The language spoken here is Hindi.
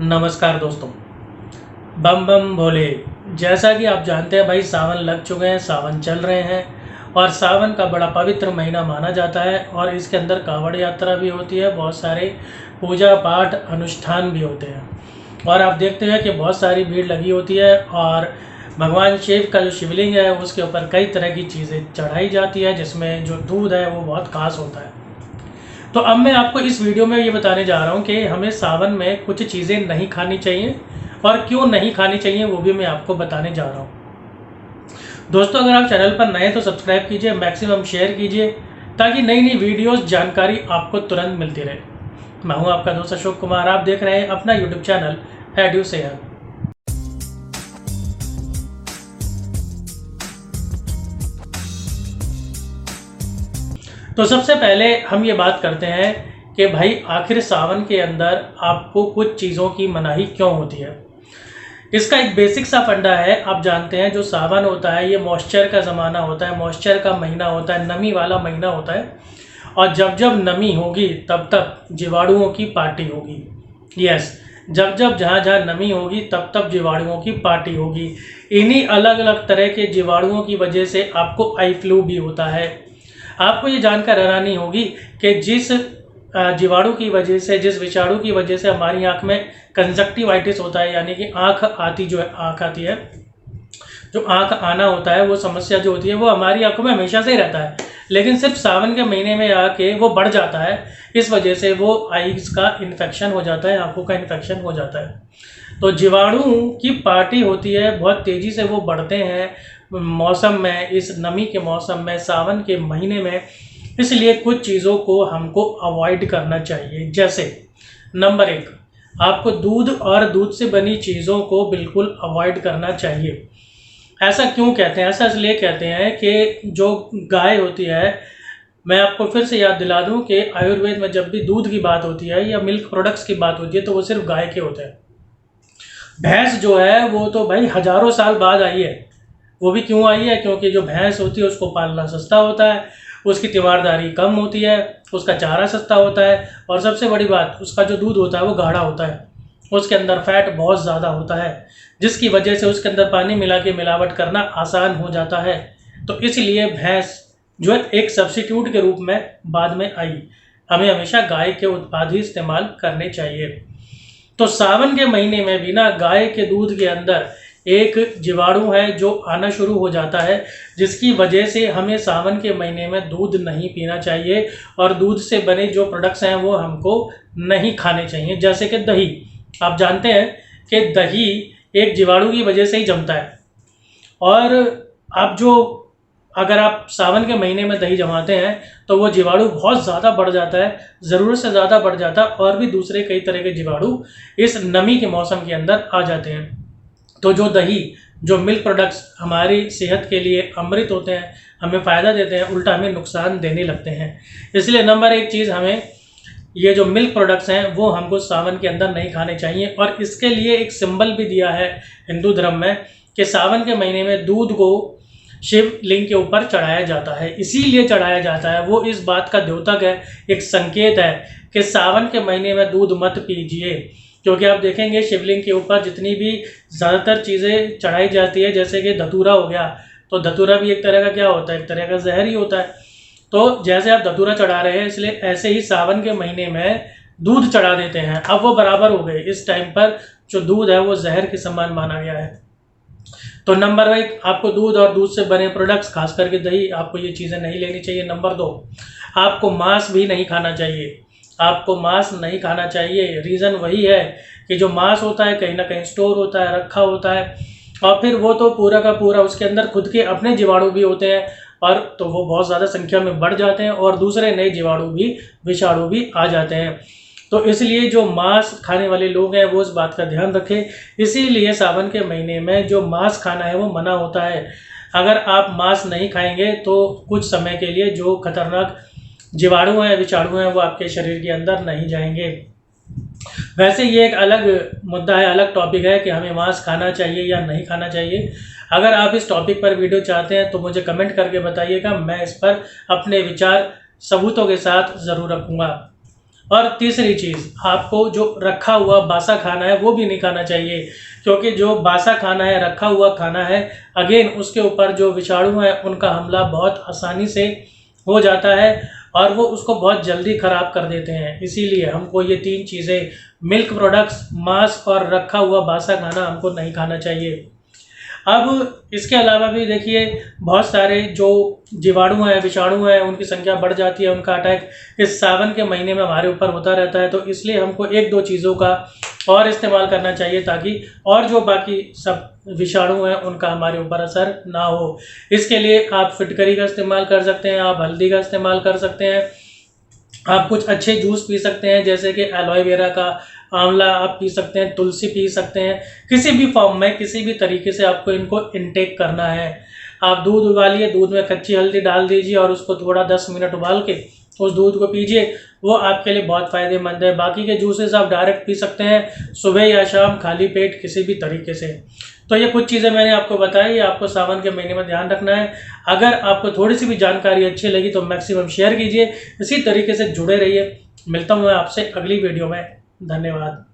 नमस्कार दोस्तों। बम बम भोले। जैसा कि आप जानते हैं भाई, सावन लग चुके हैं, सावन चल रहे हैं और सावन का बड़ा पवित्र महीना माना जाता है और इसके अंदर कांवड़ यात्रा भी होती है, बहुत सारे पूजा पाठ अनुष्ठान भी होते हैं और आप देखते हैं कि बहुत सारी भीड़ लगी होती है और भगवान शिव का जो शिवलिंग है उसके ऊपर कई तरह की चीज़ें चढ़ाई जाती है, जिसमें जो दूध है वो बहुत खास होता है। तो अब मैं आपको इस वीडियो में ये बताने जा रहा हूँ कि हमें सावन में कुछ चीज़ें नहीं खानी चाहिए और क्यों नहीं खानी चाहिए वो भी मैं आपको बताने जा रहा हूँ। दोस्तों, अगर आप चैनल पर नए हैं तो सब्सक्राइब कीजिए, मैक्सिमम शेयर कीजिए ताकि नई नई वीडियोस जानकारी आपको तुरंत मिलती रहे। मैं हूँ आपका दोस्त अशोक कुमार, आप देख रहे हैं अपना यूट्यूब चैनल एड्यू सेहत। तो सबसे पहले हम ये बात करते हैं कि भाई आखिर सावन के अंदर आपको कुछ चीज़ों की मनाही क्यों होती है। इसका एक बेसिक सा फंडा है। आप जानते हैं जो सावन होता है ये मॉइस्चर का ज़माना होता है, मॉइस्चर का महीना होता है, नमी वाला महीना होता है और जब जब नमी होगी तब तब जीवाणुओं की पार्टी होगी। यस, जब जब जहाँ जहाँ नमी होगी तब तब जीवाणुओं की पार्टी होगी। इन्हीं अलग अलग तरह के जीवाणुओं की वजह से आपको आई फ्लू भी होता है। आपको ये जानकर हैरानी होगी कि जिस जीवाणु की वजह से, जिस विषाणु की वजह से हमारी आंख में कंजक्टिवाइटिस होता है, यानी कि आंख आती है, जो आंख आना होता है, वो समस्या जो होती है वो हमारी आंखों में हमेशा से ही रहता है, लेकिन सिर्फ सावन के महीने में आके वो बढ़ जाता है। इस वजह से वो आईज का इन्फेक्शन हो जाता है, आंखों का इन्फेक्शन हो जाता है। तो जीवाणु की पार्टी होती है, बहुत तेज़ी से वो बढ़ते हैं मौसम में, इस नमी के मौसम में, सावन के महीने में। इसलिए कुछ चीज़ों को हमको अवॉइड करना चाहिए। जैसे नंबर 1, आपको दूध और दूध से बनी चीज़ों को बिल्कुल अवॉइड करना चाहिए। ऐसा क्यों कहते हैं? ऐसा इसलिए कहते हैं कि जो गाय होती है, मैं आपको फिर से याद दिला दूं कि आयुर्वेद में जब भी दूध की बात होती है या मिल्क प्रोडक्ट्स की बात होती है तो वो सिर्फ गाय के होते हैं। भैंस जो है वो तो भाई हज़ारों साल बाद आई है। वो भी क्यों आई है? क्योंकि जो भैंस होती है उसको पालना सस्ता होता है, उसकी तीमारदारी कम होती है, उसका चारा सस्ता होता है और सबसे बड़ी बात, उसका जो दूध होता है वो गाढ़ा होता है, उसके अंदर फैट बहुत ज़्यादा होता है, जिसकी वजह से उसके अंदर पानी मिला के मिलावट करना आसान हो जाता है। तो इसलिए भैंस जो है एक सब्स्टिट्यूट के रूप में बाद में आई। हमें हमेशा गाय के उत्पाद ही इस्तेमाल करने चाहिए। तो सावन के महीने में भी ना गाय के दूध के अंदर एक जीवाणु है जो आना शुरू हो जाता है, जिसकी वजह से हमें सावन के महीने में दूध नहीं पीना चाहिए और दूध से बने जो प्रोडक्ट्स हैं वो हमको नहीं खाने चाहिए। जैसे कि दही, आप जानते हैं कि दही एक जीवाणु की वजह से ही जमता है और अगर आप सावन के महीने में दही जमाते हैं तो वो जीवाणु बहुत ज़्यादा बढ़ जाता है, ज़रूरत से ज़्यादा बढ़ जाता है और भी दूसरे कई तरह के जीवाणु इस नमी के मौसम के अंदर आ जाते हैं। तो जो दही, जो मिल्क प्रोडक्ट्स हमारी सेहत के लिए अमृत होते हैं, हमें फ़ायदा देते हैं, उल्टा हमें नुकसान देने लगते हैं। इसलिए नंबर 1 चीज़, हमें ये जो मिल्क प्रोडक्ट्स हैं वो हमको सावन के अंदर नहीं खाने चाहिए। और इसके लिए एक सिंबल भी दिया है हिंदू धर्म में कि सावन के महीने में दूध को शिवलिंग के ऊपर चढ़ाया जाता है। इसीलिए चढ़ाया जाता है, वो इस बात का द्योतक है, एक संकेत है कि सावन के महीने में दूध मत पीजिए। क्योंकि आप देखेंगे शिवलिंग के ऊपर जितनी भी ज़्यादातर चीज़ें चढ़ाई जाती है, जैसे कि धतूरा हो गया, तो धतूरा भी एक तरह का क्या होता है? एक तरह का जहर ही होता है। तो जैसे आप धतूरा चढ़ा रहे हैं, इसलिए ऐसे ही सावन के महीने में दूध चढ़ा देते हैं। अब वो बराबर हो गए, इस टाइम पर जो दूध है वो जहर के समान माना गया है। तो नंबर 1, आपको दूध और दूध से बने प्रोडक्ट्स, खास करके दही, आपको ये चीज़ें नहीं लेनी चाहिए। नंबर 2, आपको मांस भी नहीं खाना चाहिए। आपको मांस नहीं खाना चाहिए। रीज़न वही है कि जो मांस होता है कहीं ना कहीं स्टोर होता है, रखा होता है और फिर वो तो पूरा का पूरा उसके अंदर खुद के अपने जीवाणु भी होते हैं और तो वो बहुत ज़्यादा संख्या में बढ़ जाते हैं और दूसरे नए जीवाणु भी, विषाणु भी आ जाते हैं। तो इसलिए जो मांस खाने वाले लोग हैं वो इस बात का ध्यान रखें। इसीलिए सावन के महीने में जो मांस खाना है वो मना होता है। अगर आप मांस नहीं खाएंगे तो कुछ समय के लिए जो खतरनाक जीवाणु हैं, विषाणु हैं, वो आपके शरीर के अंदर नहीं जाएंगे। वैसे ये एक अलग मुद्दा है, अलग टॉपिक है कि हमें मांस खाना चाहिए या नहीं खाना चाहिए। अगर आप इस टॉपिक पर वीडियो चाहते हैं तो मुझे कमेंट करके बताइएगा, मैं इस पर अपने विचार सबूतों के साथ ज़रूर रखूँगा। और तीसरी चीज़, आपको जो रखा हुआ बासा खाना है वो भी नहीं खाना चाहिए, क्योंकि जो बासा खाना है, रखा हुआ खाना है, अगेन उसके ऊपर जो विषाणु है उनका हमला बहुत आसानी से हो जाता है और वो उसको बहुत जल्दी ख़राब कर देते हैं। इसीलिए हमको ये 3 चीज़ें, मिल्क प्रोडक्ट्स, मांस और रखा हुआ बासा खाना हमको नहीं खाना चाहिए। अब इसके अलावा भी देखिए, बहुत सारे जो जीवाणु हैं, विषाणु हैं, उनकी संख्या बढ़ जाती है, उनका अटैक इस सावन के महीने में हमारे ऊपर होता रहता है। तो इसलिए हमको 1-2 चीज़ों का और इस्तेमाल करना चाहिए, ताकि और जो बाकी सब विषाणु हैं उनका हमारे ऊपर असर ना हो। इसके लिए आप फिटकरी का इस्तेमाल कर सकते हैं, आप हल्दी का इस्तेमाल कर सकते हैं, आप कुछ अच्छे जूस पी सकते हैं, जैसे कि एलोए वेरा का, आंवला आप पी सकते हैं, तुलसी पी सकते हैं। किसी भी फॉर्म में, किसी भी तरीके से आपको इनको इनटेक करना है। आप दूध उबालिए, दूध में कच्ची हल्दी डाल दीजिए और उसको थोड़ा 10 मिनट उबाल के उस दूध को पीजिए, वो आपके लिए बहुत फ़ायदेमंद है। बाकी के जूसेस आप डायरेक्ट पी सकते हैं सुबह या शाम, खाली पेट, किसी भी तरीके से। तो ये कुछ चीज़ें मैंने आपको बताई, ये आपको सावन के महीने में ध्यान रखना है। अगर आपको थोड़ी सी भी जानकारी अच्छी लगी तो मैक्सिमम शेयर कीजिए, इसी तरीके से जुड़े रहिए। मिलता हूँ मैं आपसे अगली वीडियो में। धन्यवाद।